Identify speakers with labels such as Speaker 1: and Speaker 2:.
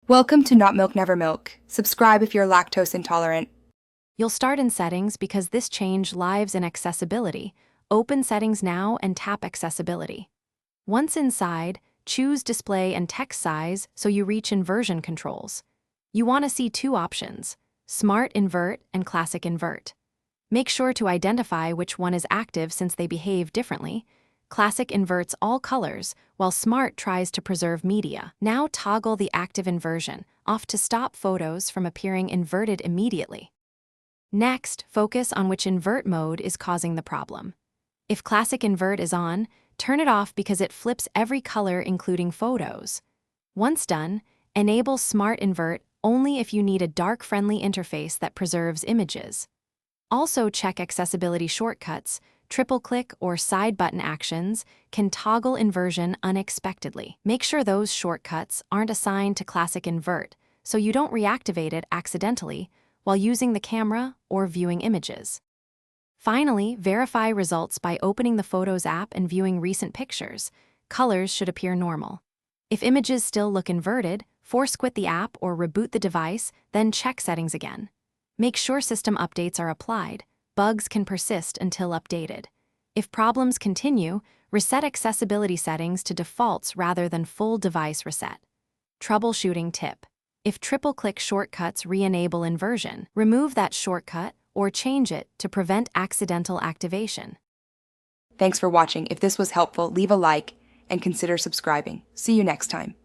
Speaker 1: Welcome to Not Milk Never Milk. Subscribe if you're lactose intolerant.
Speaker 2: You'll start in Settings because this change lives in Accessibility. Open Settings now and tap Accessibility. Once inside, choose Display and Text Size so you reach Inversion controls. You want to see two options, Smart Invert and Classic Invert. Make sure to identify which one is active since they behave differently. Classic inverts all colors, while Smart tries to preserve media. Now toggle the active inversion off to stop photos from appearing inverted immediately. Next, focus on which invert mode is causing the problem. If Classic Invert is on, turn it off because it flips every color including photos. Once done, enable Smart Invert only if you need a dark-friendly interface that preserves images. Also check accessibility shortcuts. Triple-click or side button actions can toggle inversion unexpectedly. Make sure those shortcuts aren't assigned to Classic Invert so you don't reactivate it accidentally while using the camera or viewing images. Finally, verify results by opening the Photos app and viewing recent pictures. Colors should appear normal. If images still look inverted, force quit the app or reboot the device, then check settings again. Make sure system updates are applied. Bugs can persist until updated. If problems continue, reset accessibility settings to defaults rather than full device reset. Troubleshooting tip. If triple-click shortcuts re-enable inversion, remove that shortcut or change it to prevent accidental activation.
Speaker 1: Thanks for watching. If this was helpful, leave a like and consider subscribing. See you next time.